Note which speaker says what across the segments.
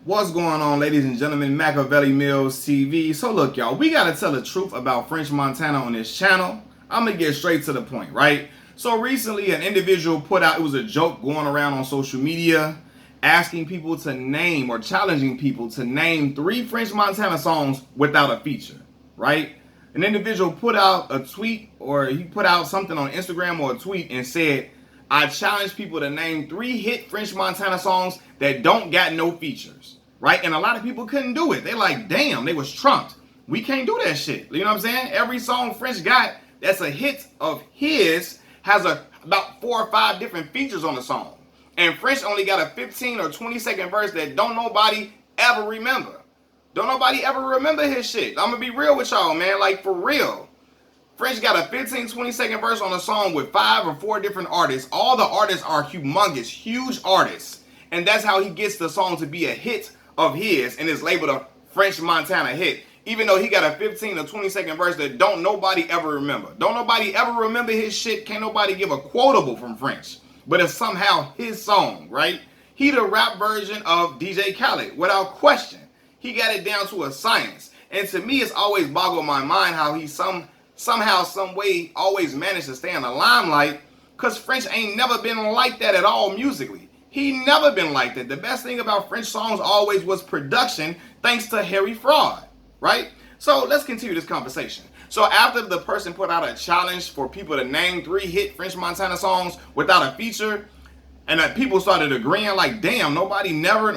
Speaker 1: What's going on, ladies and gentlemen? Machiavelli Mills TV. So look, y'all, we gotta tell the truth about French Montana on this channel. I'm gonna get straight to the point, right? So recently, an individual put out, it was a joke going around on social media, asking people to name or challenging people to name 3 French Montana songs without a feature, right? An individual put out a tweet, or he put out something on Instagram or a tweet and said, I challenge people to name 3 hit French Montana songs that don't got no features, right? And a lot of people couldn't do it. They like, damn, they was trumped. We can't do that shit. You know what I'm saying? Every song French got that's a hit of his has about 4 or 5 different features on the song. And French only got a 15 or 20-second verse that don't nobody ever remember. Don't nobody ever remember his shit. I'm gonna be real with y'all, man. Like, for real. French got a 15, 20-second verse on a song with 5 or 4 different artists. All the artists are humongous, huge artists. And that's how he gets the song to be a hit of his, and is labeled a French Montana hit. Even though he got a 15 or 20-second verse that don't nobody ever remember. Don't nobody ever remember his shit. Can't nobody give a quotable from French. But it's somehow his song, right? He the rap version of DJ Khaled, without question. He got it down to a science. And to me, it's always boggled my mind how he somehow, some way, always managed to stay in the limelight, because French ain't never been like that at all musically. He never been like that. The best thing about French songs always was production, thanks to Harry Fraud, right? So let's continue this conversation. So after the person put out a challenge for people to name 3 hit French Montana songs without a feature, and that people started agreeing like, damn,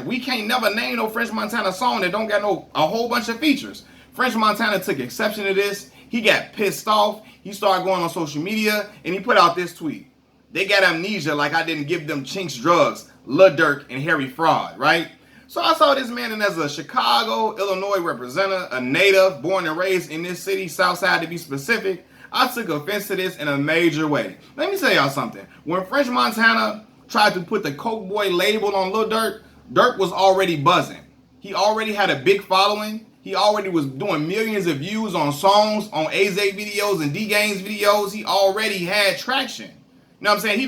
Speaker 1: we can't never name no French Montana song that don't got a whole bunch of features. French Montana took exception to this. He got pissed off. He started going on social media, and he put out this tweet. They got amnesia like I didn't give them chinks drugs, Lil Durk and Harry Fraud, right? So I saw this man, and as a Chicago, Illinois representative, a native, born and raised in this city, Southside to be specific, I took offense to this in a major way. Let me tell y'all something. When French Montana tried to put the Coke Boy label on Lil Durk, Durk was already buzzing. He already had a big following. He already was doing millions of views on songs, on AZ videos and D-Games videos. He already had traction. You know what I'm saying? He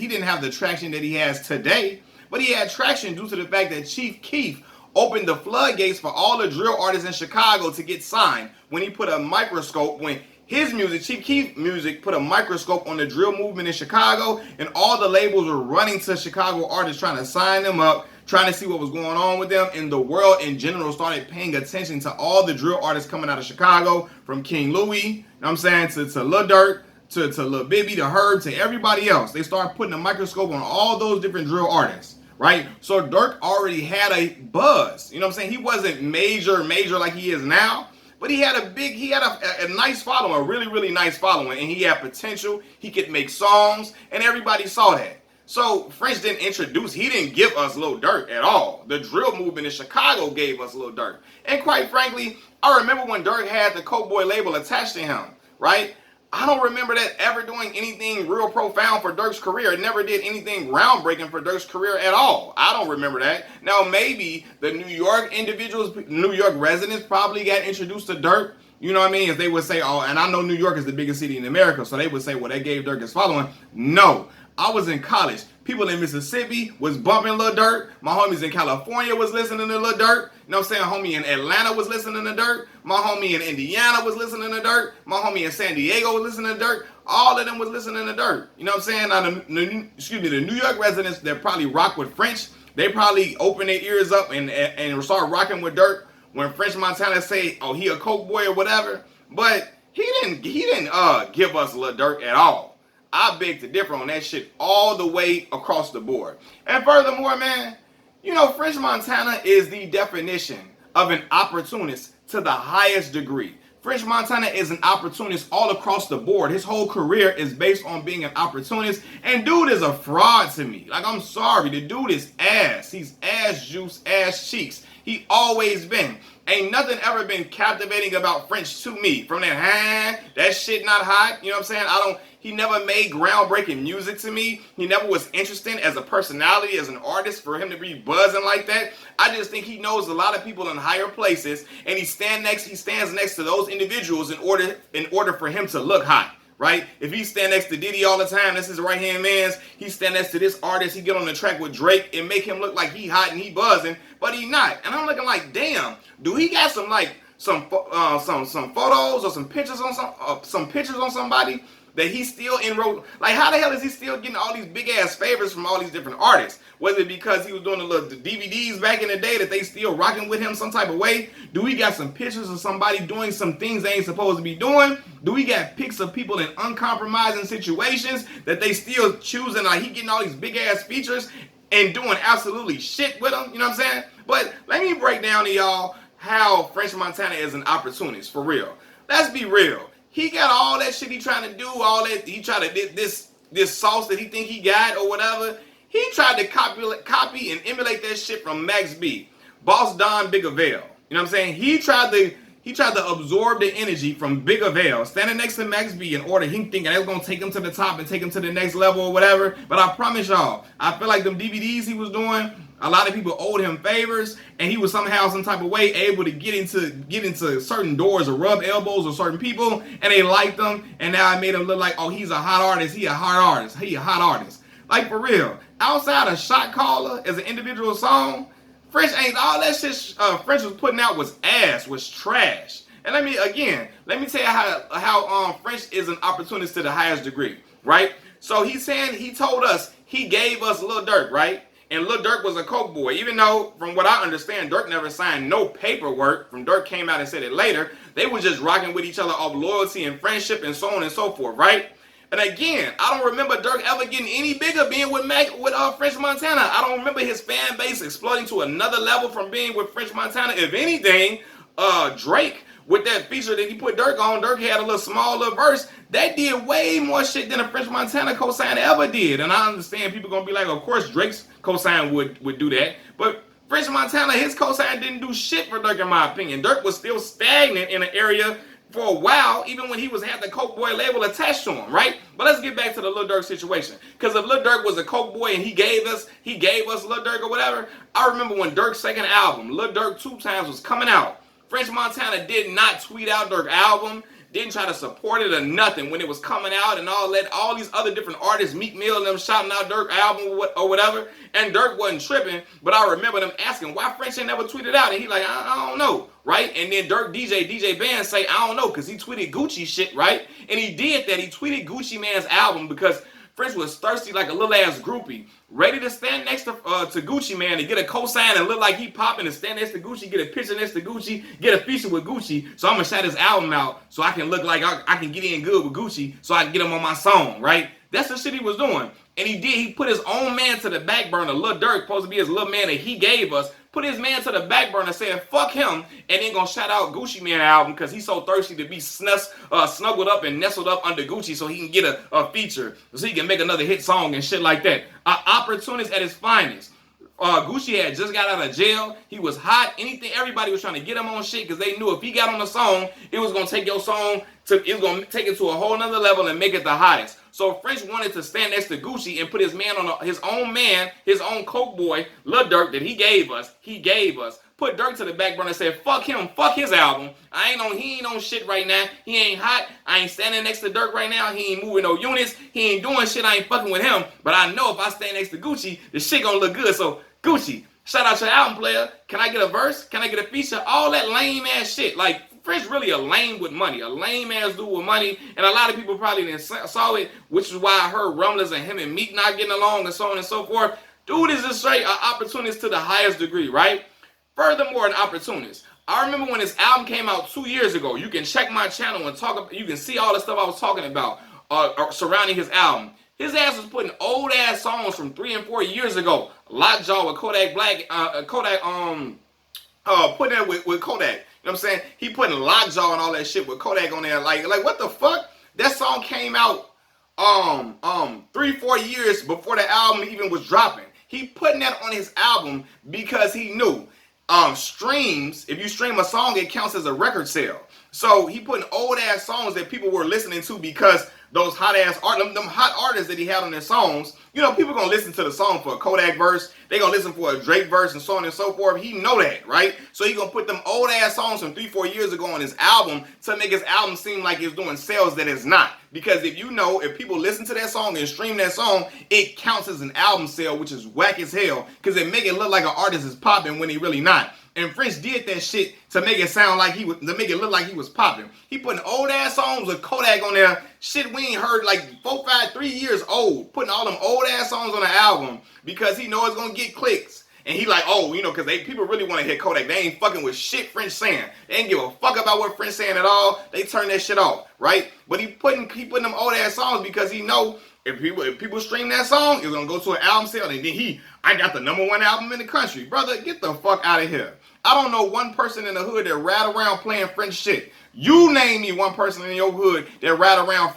Speaker 1: didn't have the traction that he has today, but he had traction due to the fact that Chief Keef opened the floodgates for all the drill artists in Chicago to get signed when he put a microscope, when his music, Chief Keef music, put a microscope on the drill movement in Chicago, and all the labels were running to Chicago artists trying to sign them up, trying to see what was going on with them, and the world in general started paying attention to all the drill artists coming out of Chicago, from King Louis, you know what I'm saying, to Lil Durk, to Lil Bibby, to Herb, to everybody else. They started putting a microscope on all those different drill artists, right? So Durk already had a buzz, you know what I'm saying? He wasn't major like he is now, but he had a nice following, a really, really nice following, and he had potential. He could make songs, and everybody saw that. So French he didn't give us Lil Durk at all. The drill movement in Chicago gave us Lil Durk. And quite frankly, I remember when Durk had the Coke Boy label attached to him, right? I don't remember that ever doing anything real profound for Durk's career. It never did anything groundbreaking for Durk's career at all. I don't remember that. Now, maybe the New York individuals, New York residents probably got introduced to Durk. You know what I mean? If they would say, oh, and I know New York is the biggest city in America, so they would say, well, they gave Durk his following. No. I was in college. People in Mississippi was bumping Lil Durk. My homies in California was listening to Lil Durk. You know what I'm saying? Homie in Atlanta was listening to Durk. My homie in Indiana was listening to Durk. My homie in San Diego was listening to Durk. All of them was listening to Durk. You know what I'm saying? Now, the New York residents that probably rock with French, they probably open their ears up and start rocking with Durk when French Montana say, oh, he a Coke Boy or whatever. But he didn't give us Lil Durk at all. I beg to differ on that shit all the way across the board. And furthermore, man, you know, French Montana is the definition of an opportunist to the highest degree. French Montana is an opportunist all across the board. His whole career is based on being an opportunist. And dude is a fraud to me. Like, I'm sorry. The dude is ass. He's ass juice, ass cheeks. He always been. Ain't nothing ever been captivating about French to me. From that shit not hot. You know what I'm saying? He never made groundbreaking music to me. He never was interesting as a personality, as an artist, for him to be buzzing like that. I just think he knows a lot of people in higher places, and he stands next to those individuals in order for him to look hot. right? If he stand next to Diddy all the time, that's his right-hand man's. He stand next to this artist, he get on the track with Drake and make him look like he hot and he buzzing, but he not. And I'm looking like, damn, do he got some like some photos or some pictures on some pictures on somebody that he still enrolled? Like, how the hell is he still getting all these big ass favors from all these different artists? Was it because he was doing the DVDs back in the day that they still rocking with him some type of way? Do we got some pictures of somebody doing some things they ain't supposed to be doing? Do we got pics of people in uncompromising situations that they still choosing? Like, he getting all these big ass features and doing absolutely shit with them. You know what I'm saying? But let me break down to y'all how French Montana is an opportunist, for real. Let's be real. He got all that shit he trying to do, all that he tried to this sauce that he think he got or whatever. He tried to copy and emulate that shit from Max B, Boss Don Big Avail. You know what I'm saying? He tried to absorb the energy from Big Avail, standing next to Max B, in order him thinking they was gonna take him to the top and take him to the next level or whatever. But I promise y'all, I feel like them DVDs he was doing, a lot of people owed him favors, and he was somehow, some type of way, able to get into certain doors or rub elbows with certain people, and they liked him, and now I made him look like, oh, he's a hot artist, he a hot artist, he a hot artist. Like, for real, outside of Shot Caller as an individual song, French ain't all that shit. French was putting out was ass, was trash. And let me tell you how French is an opportunist to the highest degree, right? So he told us he gave us Lil Durk, right? And Lil Durk was a coke boy, even though, from what I understand, Durk never signed no paperwork. From Durk came out and said it later. They were just rocking with each other off loyalty and friendship and so on and so forth, right? And again, I don't remember Durk ever getting any bigger being with French Montana. I don't remember his fan base exploding to another level from being with French Montana. If anything, Drake, with that feature that he put Durk on, Durk had a little small little verse that did way more shit than a French Montana cosign ever did. And I understand people gonna be like, of course Drake's cosign would do that, but French Montana, his cosign didn't do shit for Durk in my opinion. Durk was still stagnant in an area for a while, even when he had the Coke Boy label attached to him, right? But let's get back to the Lil Durk situation. Because if Lil Durk was a Coke Boy and he gave us Lil Durk or whatever, I remember when Durk's second album, Lil Durk 2 Times, was coming out. French Montana did not tweet out Durk album, didn't try to support it or nothing when it was coming out, and all these other different artists, Meek Mill and them, shouting out Durk album or whatever, and Durk wasn't tripping. But I remember them asking why French ain't never tweeted out, and he like, I don't know, right? And then Durk DJ Band say, I don't know, because he tweeted Gucci shit, right? And he did that. He tweeted Gucci Man's album because French was thirsty like a little ass groupie, ready to stand next to Gucci Man and get a cosign and look like he popping and stand next to Gucci, get a picture next to Gucci, get a feature with Gucci. So I'm gonna shout his album out so I can look like I can get in good with Gucci so I can get him on my song, right? That's the shit he was doing. And he did. He put his own man to the back burner. Lil Durk, supposed to be his little man that he gave us, put his man to the back burner, saying fuck him, and then gonna shout out Gucci Man album because he's so thirsty to be snuggled up and nestled up under Gucci so he can get a feature, so he can make another hit song and shit like that. An opportunist at his finest. Gucci had just got out of jail. He was hot. Everybody was trying to get him on shit because they knew if he got on the song, it was gonna take your song it was gonna take it to a whole nother level and make it the hottest. So French wanted to stand next to Gucci and put his man on his own Coke Boy, Lil Durk, that he gave us. Put Durk to the back burner and said, fuck him, fuck his album. He ain't on shit right now. He ain't hot. I ain't standing next to Durk right now. He ain't moving no units. He ain't doing shit. I ain't fucking with him. But I know if I stand next to Gucci, the shit gonna look good. So Gucci, shout out your album player. Can I get a verse? Can I get a feature? All that lame ass shit. Like, French really a lame with money, a lame ass dude with money, and a lot of people probably didn't saw it, which is why I heard rumblings of him and Meek not getting along and so on and so forth. Dude is just straight an opportunist to the highest degree, right? Furthermore, an opportunist. I remember when this album came out 2 years ago. You can check my channel and you can see all the stuff I was talking about surrounding his album. His ass was putting old ass songs from 3 and 4 years ago. Lockjaw with Kodak Black, putting that with Kodak. You know what I'm saying? He putting Lockjaw and all that shit with Kodak on there. Like what the fuck? That song came out 3-4 years before the album even was dropping. He putting that on his album because he knew streams, if you stream a song, it counts as a record sale. So he putting old ass songs that people were listening to because those hot ass art, them hot artists that he had on their songs. You know, people gonna listen to the song for a Kodak verse. They gonna listen for a Drake verse and so on and so forth. He know that, right? So he gonna put them old ass songs from 3-4 years ago on his album to make his album seem like it's doing sales that it's not. Because if you know, if people listen to that song and stream that song, it counts as an album sale, which is whack as hell. Because it make it look like an artist is popping when he really not. And French did that shit to make it sound like he was, to make it look like he was popping. He putting old ass songs with Kodak on there. Shit we ain't heard like 4, 5, 3 years old. Putting all them old ass songs on the album because he know it's gonna get clicks. And he like, oh, you know, because people really want to hit Kodak. They ain't fucking with shit French saying. They ain't give a fuck about what French saying at all. They turn that shit off, right? But he putting them old ass songs because he know if people stream that song, it's gonna go to an album sale. And then I got the #1 album in the country. Brother, get the fuck out of here. I don't know one person in the hood that ride around playing French shit. You name me one person in your hood that ride around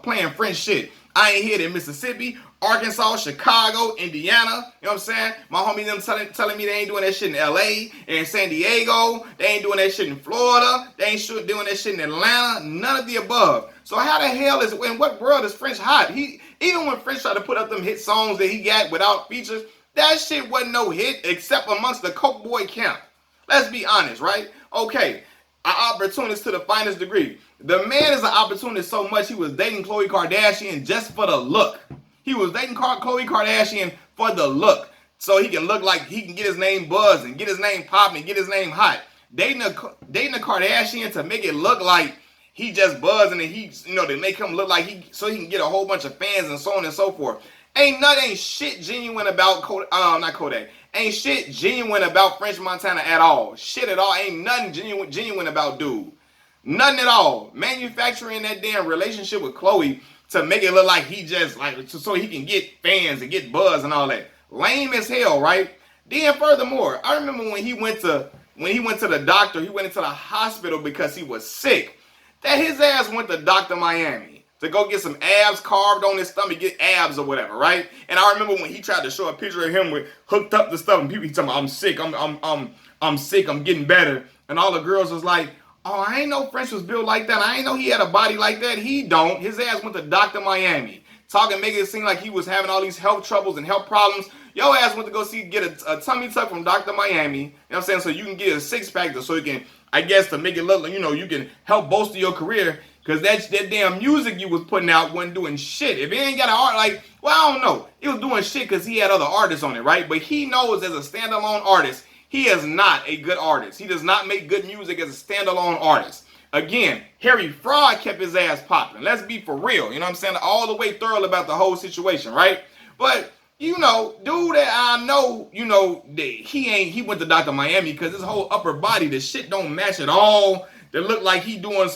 Speaker 1: playing French shit. I ain't here in Mississippi, Arkansas, Chicago, Indiana. You know what I'm saying? My homies them telling me they ain't doing that shit in LA and San Diego. They ain't doing that shit in Florida. They ain't doing that shit in Atlanta. None of the above. So how the hell in what world is French hot? Even when French tried to put up them hit songs that he got without features, that shit wasn't no hit except amongst the Coke Boy camp. Let's be honest, right? Okay, an opportunist to the finest degree. The man is an opportunist so much he was dating Khloe Kardashian just for the look. He was dating Khloe Kardashian for the look. So he can look like he can get his name buzzing, get his name popping, get his name hot. Dating a Kardashian to make it look like he just buzzing and to make him look like so he can get a whole bunch of fans and so on and so forth. Ain't shit genuine about not Kodak. Ain't shit genuine about French Montana at all. Shit at all. Ain't nothing genuine about dude. Nothing at all. Manufacturing that damn relationship with Khloe to make it look like he just so he can get fans and get buzz and all that. Lame as hell, right? Then furthermore, I remember when he went to the doctor, he went into the hospital because he was sick. That his ass went to Dr. Miami to go get some abs carved on his stomach, get abs or whatever, right? And I remember when he tried to show a picture of him with hooked up to stuff, and people he talking about, I'm sick, I'm sick, I'm getting better, and all the girls was like, oh, I ain't know French was built like that. I ain't know he had a body like that. He don't. His ass went to Dr. Miami, making it seem like he was having all these health troubles and health problems. Your ass went to go get a tummy tuck from Dr. Miami. You know what I'm saying? So you can get a six-pack so you can, I guess, to make it look like, you can help bolster your career. Because that damn music you was putting out wasn't doing shit. If it ain't got an art, I don't know. It was doing shit because he had other artists on it, right? But he knows as a standalone artist, he is not a good artist. He does not make good music as a standalone artist. Again, Harry Fraud kept his ass popping. Let's be for real. You know what I'm saying? All the way thorough about the whole situation, right? But, dude that I know, he went to Dr. Miami because his whole upper body, the shit don't match at all. They look like he doing...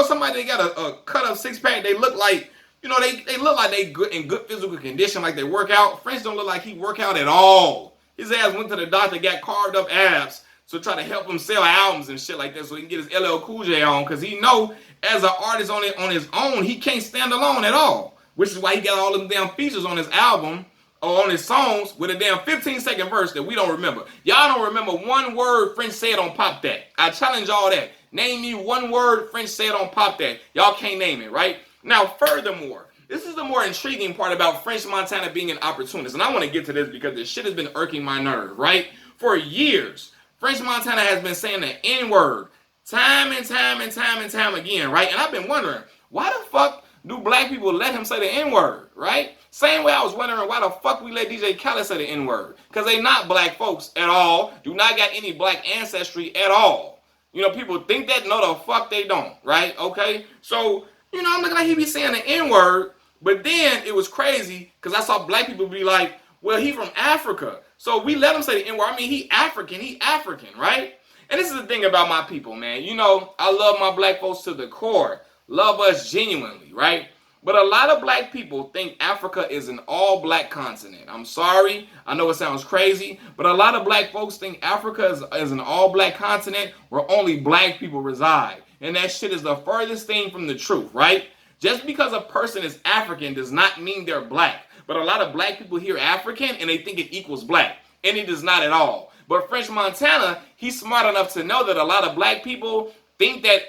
Speaker 1: somebody that got a cut up six-pack, they look like, they look like they good in good physical condition, like they work out. French don't look like he work out at all. His ass went to the doctor, got carved up abs, so try to help him sell albums and shit like that so he can get his LL Cool J on, because he know as an artist on his own, he can't stand alone at all, which is why he got all them damn features on his album or on his songs with a damn 15-second verse that we don't remember. Y'all don't remember one word French said on Pop That. I challenge all that. Name me one word French said on Pop That. Y'all can't name it, right? Now, furthermore, this is the more intriguing part about French Montana being an opportunist. And I want to get to this because this shit has been irking my nerve, right? For years, French Montana has been saying the N-word time and time again, right? And I've been wondering, why the fuck do black people let him say the N-word, right? Same way I was wondering why the fuck we let DJ Khaled say the N-word. Because they not black folks at all, do not got any black ancestry at all. People think that. No, the fuck they don't, right? Okay? So, I'm looking like he be saying the N-word, but then it was crazy because I saw black people be like, well, he from Africa. So we let him say the N-word. I mean, he African, right? And this is the thing about my people, man. I love my black folks to the core. Love us genuinely, right? But a lot of black people think Africa is an all-black continent. I'm sorry. I know it sounds crazy, but a lot of black folks think Africa is an all-black continent where only black people reside. And that shit is the furthest thing from the truth, right? Just because a person is African does not mean they're black. But a lot of black people hear African and they think it equals black. And it does not at all. But French Montana, he's smart enough to know that a lot of black people think that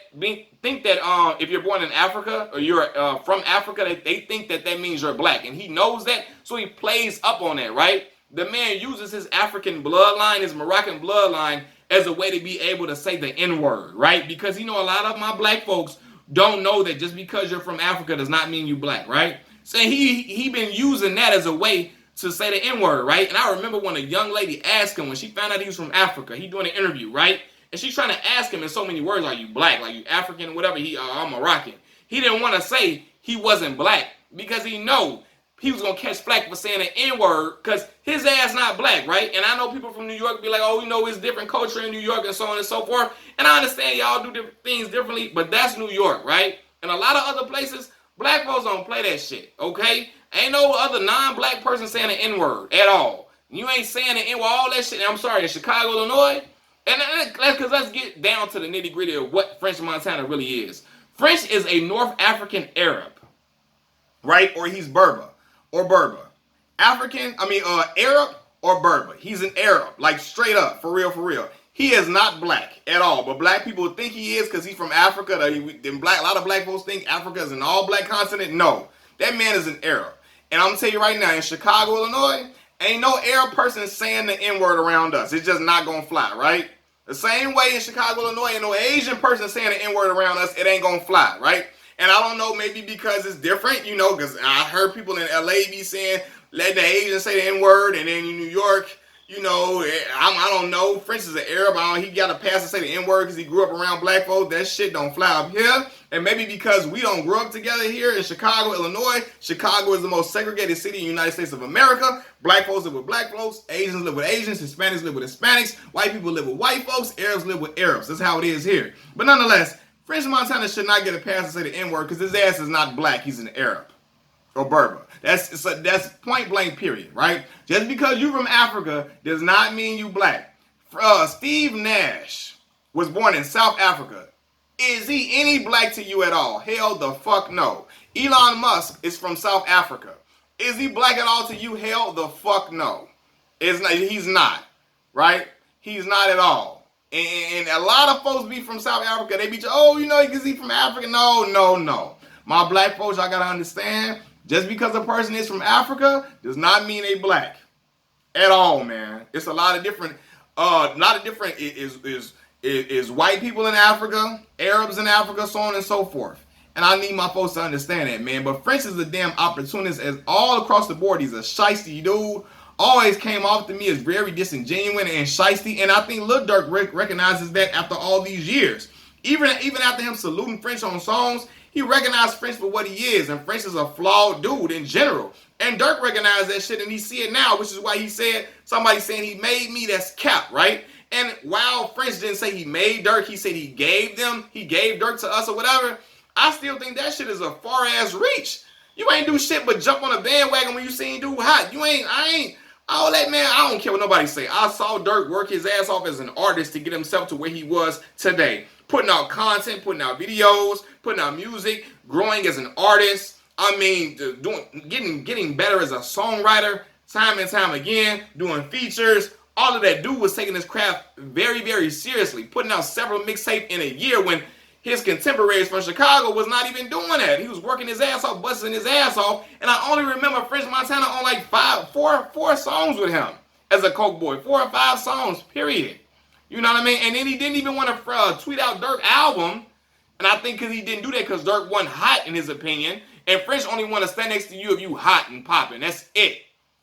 Speaker 1: if you're born in Africa or you're from Africa, they think that means you're black, and he knows that, so he plays up on that, right? The man uses his African bloodline, his Moroccan bloodline, as a way to be able to say the N-word, right? Because a lot of my black folks don't know that just because you're from Africa does not mean you black, right? So he been using that as a way to say the N-word, right? And I remember when a young lady asked him, when she found out he was from Africa, he doing an interview, right? And she's trying to ask him in so many words, are you black? Like, you African, whatever. I'm Moroccan. He didn't want to say he wasn't black because he know he was going to catch flack for saying the N-word because his ass not black, right? And I know people from New York be like, oh, it's different culture in New York and so on and so forth. And I understand y'all do different things differently, but that's New York, right? And a lot of other places, black folks don't play that shit, okay? Ain't no other non-black person saying the N-word at all. You ain't saying the N-word, all that shit. And I'm sorry, in Chicago, Illinois. And because let's get down to the nitty-gritty of what French Montana really is. French is a North African Arab, right? Or he's Berber. Arab or Berber. He's an Arab, like straight up, for real. He is not black at all, but black people think he is because he's from Africa. A lot of black folks think Africa is an all-black continent. No, that man is an Arab. And I'm going to tell you right now, in Chicago, Illinois, ain't no Arab person saying the N-word around us. It's just not going to fly, right? The same way in Chicago, Illinois, ain't no Asian person saying the N-word around us. It ain't going to fly, right? And I don't know, maybe because it's different, because I heard people in LA be saying, let the Asians say the N-word, and then in New York, I don't know. French is an Arab. He got a pass to say the N-word because he grew up around black folks. That shit don't fly up here. And maybe because we don't grow up together here in Chicago, Illinois. Chicago is the most segregated city in the United States of America. Black folks live with black folks. Asians live with Asians. Hispanics live with Hispanics. White people live with white folks. Arabs live with Arabs. That's how it is here. But nonetheless, French Montana should not get a pass to say the N-word because his ass is not black. He's an Arab or Berber. That's point blank period, right? Just because you from Africa does not mean you black. Steve Nash was born in South Africa. Is he any black to you at all? Hell the fuck no. Elon Musk is from South Africa. Is he black at all to you? Hell the fuck no. He's not, right? He's not at all. And a lot of folks be from South Africa. They be, because he from Africa. No. My black folks, I gotta understand, just because a person is from Africa does not mean they black at all, man. It's a lot of different, is white people in Africa, Arabs in Africa, so on and so forth. And I need my folks to understand that, man. But French is a damn opportunist as all across the board. He's a shiesty dude. Always came off to me as very disingenuous and shiesty. And I think Lil Durk recognizes that after all these years. Even after him saluting French on songs, he recognized French for what he is. And French is a flawed dude in general. And Durk recognized that shit and he see it now, which is why he said, somebody saying he made me, that's cap, right? And while French didn't say he made Durk, he said he gave Durk to us or whatever. I still think that shit is a far ass reach. You ain't do shit but jump on a bandwagon when you seen dude hot. All that, man, I don't care what nobody say. I saw Durk work his ass off as an artist to get himself to where he was today. Putting out content, putting out videos, putting out music, growing as an artist. Getting better as a songwriter, time and time again, doing features. All of that dude was taking his craft very, very seriously, putting out several mixtapes in a year when his contemporaries from Chicago was not even doing that. He was working his ass off, busting his ass off, and I only remember French Montana on like four songs with him as a coke boy, 4 or 5 songs, period. You know what I mean? And then he didn't even want to tweet out Durk album, and I think because he didn't do that because Durk wasn't hot in his opinion, and French only want to stand next to you if you hot and popping. That's it.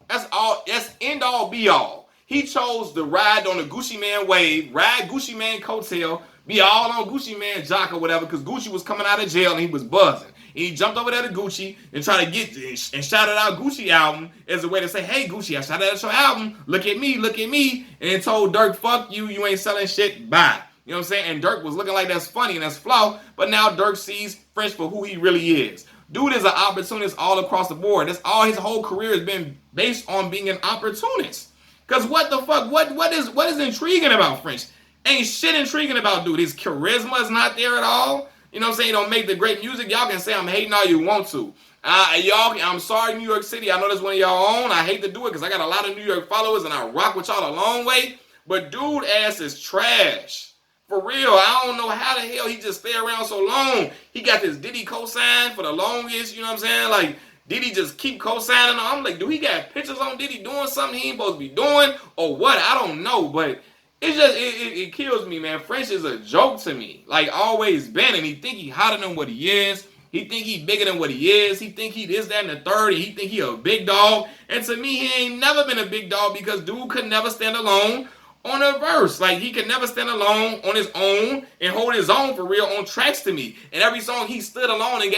Speaker 1: That's all. That's end all be all. He chose to ride on the Gucci Man wave, ride Gucci Man coattail, be all on Gucci Man jock or whatever, because Gucci was coming out of jail and he was buzzing. And he jumped over there to Gucci and tried to get and shouted out Gucci album as a way to say, hey Gucci, I shouted out your album. Look at me. And then told Durk, fuck you, you ain't selling shit, bye. You know what I'm saying? And Durk was looking like that's funny and that's flaw, but now Durk sees French for who he really is. Dude is an opportunist all across the board. That's all his whole career has been based on being an opportunist. Because what the fuck? What is intriguing about French? Ain't shit intriguing about dude. His charisma is not there at all. You know what I'm saying? He don't make the great music. Y'all can say I'm hating all you want to. I'm sorry, New York City. I know that's one of y'all own. I hate to do it because I got a lot of New York followers and I rock with y'all a long way. But dude ass is trash. For real, I don't know how the hell he just stay around so long. He got this Diddy cosign for the longest, you know what I'm saying? Like, Diddy just keep co-signing on. I'm like, do he got pictures on Diddy doing something he ain't supposed to be doing or what? I don't know, but it's just, it kills me, man. French is a joke to me. Like, always been, and he think he hotter than what he is. He think he bigger than what he is. He think he this, that, and the third, and he think he a big dog. And to me, he ain't never been a big dog because dude could never stand alone on a verse. Like, he could never stand alone on his own and hold his own for real on tracks to me. And every song he stood alone and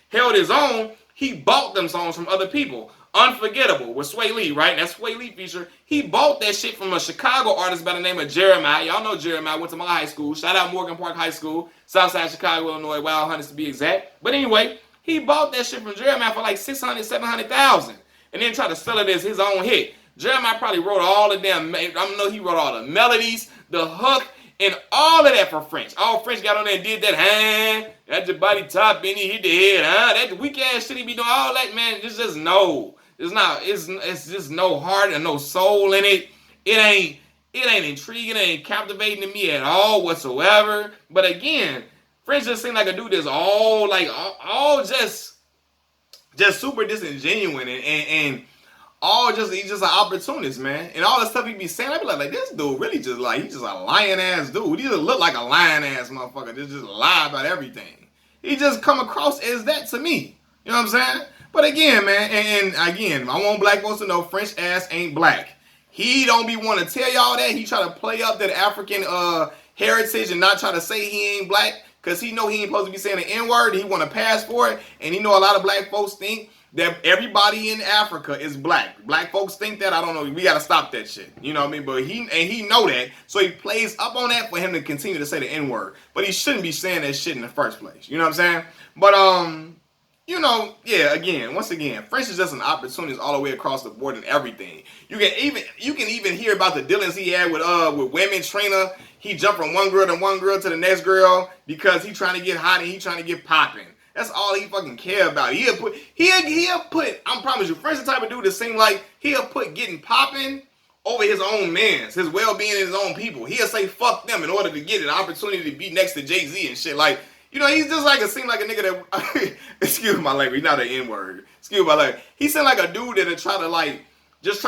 Speaker 1: held his own, he bought them songs from other people. Unforgettable with Sway Lee, right? That Sway Lee feature. He bought that shit from a Chicago artist by the name of Jeremiah. Y'all know Jeremiah. Went to my high school. Shout out Morgan Park High School. Southside Chicago, Illinois. Wild Hunters to be exact. But anyway, he bought that shit from Jeremiah for like $600,000, $700,000. And then tried to sell it as his own hit. Jeremiah probably wrote all the damn, I know he wrote all the melodies, the hook, and all of that for French. All French got on there and did that, huh? Got your body top and he hit the head, huh? That weak ass shit he be doing, all that, man. It's just no. It's just no heart and no soul in it. It ain't intriguing, it ain't captivating to me at all whatsoever. But again, French just seem like a dude that's all just super disingenuous and all just, he's just an opportunist, man. And all the stuff he be saying, I be like, this dude really just like, he's just a lying ass dude. He just look like a lying ass motherfucker. Just lie about everything. He just come across as that to me. You know what I'm saying? But again, man, and again, I want black folks to know French ass ain't black. He don't be want to tell y'all that. He try to play up that African heritage and not try to say he ain't black because he know he ain't supposed to be saying the N-word. He want to pass for it. And he know a lot of black folks think that everybody in Africa is black. Black folks think that. I don't know. We got to stop that shit. You know what I mean? But he know that. So he plays up on that for him to continue to say the N-word. But he shouldn't be saying that shit in the first place. You know what I'm saying? But, you know, yeah, once again, French is just an opportunist all the way across the board and everything. You can even hear about the dealings he had with women. Trina, he jumped from one girl to the next girl because he trying to get hot and he trying to get popping. That's all he fucking care about. He'll put, I promise you, French the type of dude that seem like he'll put getting popping over his own mans, his well-being and his own people. He'll say fuck them in order to get an opportunity to be next to Jay-Z and shit. Like, you know, he's just like, it seemed like a nigga that, excuse my language, not an N-word. Excuse my language. He seemed like a dude that'll try to like, just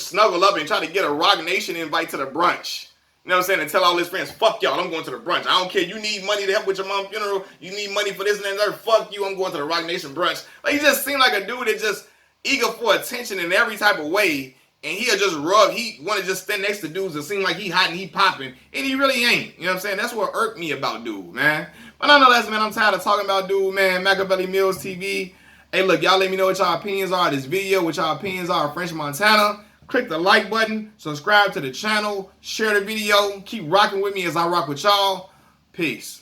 Speaker 1: snuggle up and try to get a Rock Nation invite to the brunch. You know what I'm saying? And tell all his friends, fuck y'all, I'm going to the brunch. I don't care, you need money to help with your mom's funeral, you need money for this and that, fuck you, I'm going to the Rock Nation brunch. Like, he just seemed like a dude that just eager for attention in every type of way, and he'll just he want to just stand next to dudes that seem like he hot and he popping, and he really ain't. You know what I'm saying? That's what irked me about dude, man. But nonetheless, man, I'm tired of talking about dude, man. Machiavelli Mills TV. Hey, look, y'all let me know what y'all opinions are of this video, what y'all opinions are of French Montana. Click the like button, subscribe to the channel, share the video, keep rocking with me as I rock with y'all. Peace.